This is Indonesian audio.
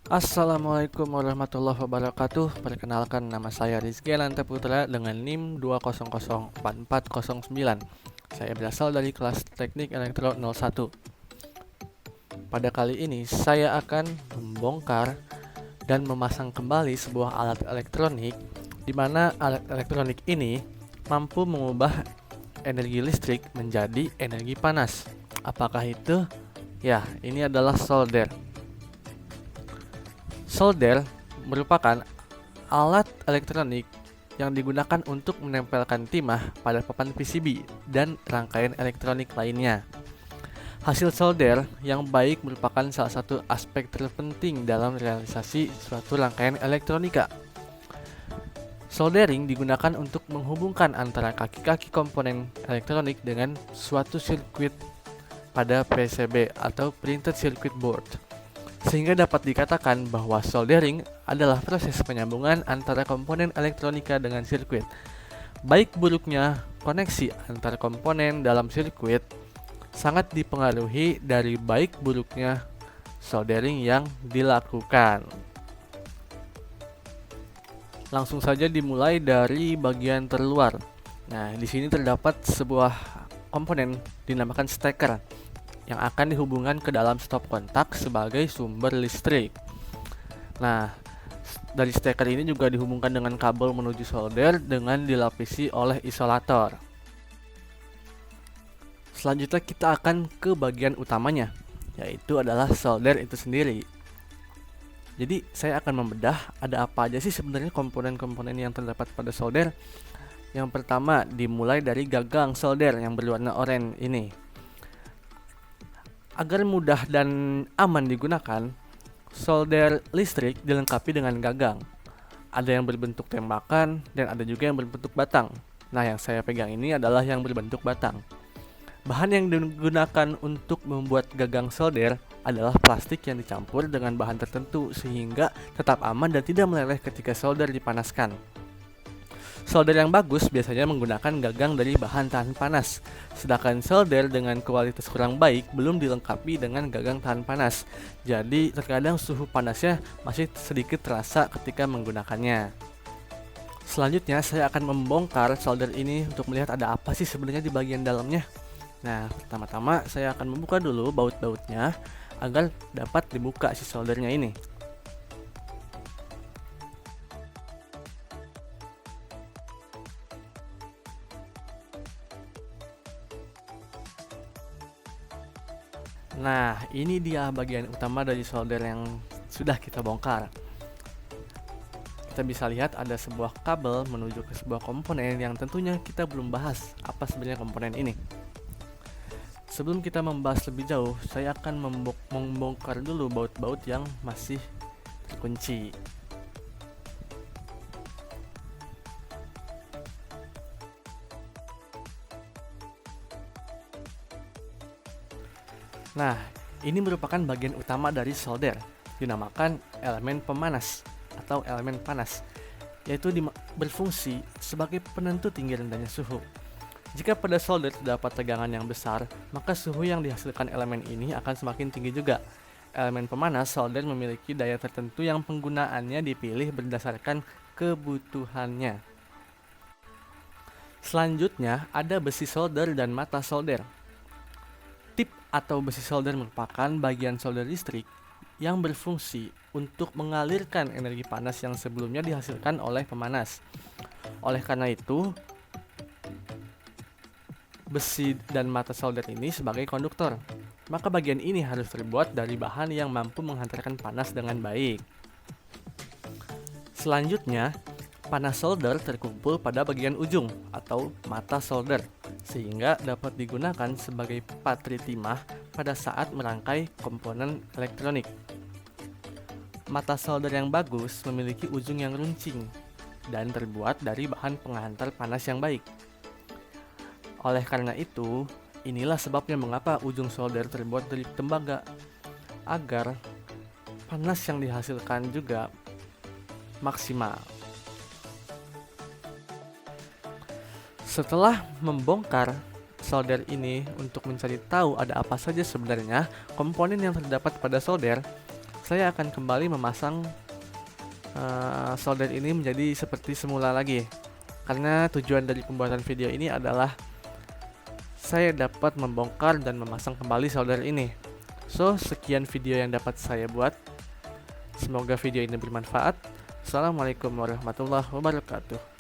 Assalamualaikum warahmatullahi wabarakatuh. Perkenalkan, nama saya Rizky Ananta Putra dengan NIM 2004409. Saya berasal dari kelas Teknik Elektro 01. Pada kali ini saya akan membongkar dan memasang kembali sebuah alat elektronik di mana alat elektronik ini mampu mengubah energi listrik menjadi energi panas. Apakah itu? Ya, ini adalah solder. Solder merupakan alat elektronik yang digunakan untuk menempelkan timah pada papan PCB dan rangkaian elektronik lainnya. Hasil solder yang baik merupakan salah satu aspek terpenting dalam realisasi suatu rangkaian elektronika. Soldering digunakan untuk menghubungkan antara kaki-kaki komponen elektronik dengan suatu sirkuit pada PCB atau printed circuit board, sehingga dapat dikatakan bahwa soldering adalah proses penyambungan antara komponen elektronika dengan sirkuit. Baik buruknya koneksi antar komponen dalam sirkuit sangat dipengaruhi dari baik buruknya soldering yang dilakukan. Langsung saja dimulai dari bagian terluar. Nah, di sini terdapat sebuah komponen dinamakan steker yang akan dihubungkan ke dalam stop kontak sebagai sumber listrik. Nah, dari steker ini juga dihubungkan dengan kabel menuju solder dengan dilapisi oleh isolator. Selanjutnya kita akan ke bagian utamanya, yaitu adalah solder itu sendiri. Jadi saya akan membedah ada apa aja sih sebenarnya komponen-komponen yang terdapat pada solder. Yang pertama dimulai dari gagang solder yang berwarna oranye ini. Agar mudah dan aman digunakan, solder listrik dilengkapi dengan gagang. Ada yang berbentuk tembakan dan ada juga yang berbentuk batang. Nah, yang saya pegang ini adalah yang berbentuk batang. Bahan yang digunakan untuk membuat gagang solder adalah plastik yang dicampur dengan bahan tertentu sehingga tetap aman dan tidak meleleh ketika solder dipanaskan. Solder yang bagus biasanya menggunakan gagang dari bahan tahan panas, sedangkan solder dengan kualitas kurang baik belum dilengkapi dengan gagang tahan panas. Jadi terkadang suhu panasnya masih sedikit terasa ketika menggunakannya. Selanjutnya saya akan membongkar solder ini untuk melihat ada apa sih sebenarnya di bagian dalamnya. Nah, pertama-tama saya akan membuka dulu baut-bautnya agar dapat dibuka si soldernya ini. Nah, ini dia bagian utama dari solder yang sudah kita bongkar. Kita bisa lihat ada sebuah kabel menuju ke sebuah komponen yang tentunya kita belum bahas apa sebenarnya komponen ini. Sebelum kita membahas lebih jauh, saya akan membongkar dulu baut-baut yang masih terkunci. Nah, ini merupakan bagian utama dari solder, dinamakan elemen pemanas atau elemen panas, yaitu berfungsi sebagai penentu tinggi rendahnya suhu. Jika pada solder terdapat tegangan yang besar, maka suhu yang dihasilkan elemen ini akan semakin tinggi juga. Elemen pemanas solder memiliki daya tertentu yang penggunaannya dipilih berdasarkan kebutuhannya. Selanjutnya, ada besi solder dan mata solder. Tip atau besi solder merupakan bagian solder listrik yang berfungsi untuk mengalirkan energi panas yang sebelumnya dihasilkan oleh pemanas. Oleh karena itu, besi dan mata solder ini sebagai konduktor. Maka bagian ini harus terbuat dari bahan yang mampu menghantarkan panas dengan baik. Selanjutnya, panas solder terkumpul pada bagian ujung atau mata solder, sehingga dapat digunakan sebagai patri timah pada saat merangkai komponen elektronik. Mata solder yang bagus memiliki ujung yang runcing dan terbuat dari bahan penghantar panas yang baik. Oleh karena itu, inilah sebabnya mengapa ujung solder terbuat dari tembaga, agar panas yang dihasilkan juga maksimal. Setelah membongkar solder ini untuk mencari tahu ada apa saja sebenarnya komponen yang terdapat pada solder, saya akan kembali memasang solder ini menjadi seperti semula lagi. Karena tujuan dari pembuatan video ini adalah saya dapat membongkar dan memasang kembali solder ini. So, sekian video yang dapat saya buat. Semoga video ini bermanfaat. Assalamualaikum warahmatullahi wabarakatuh.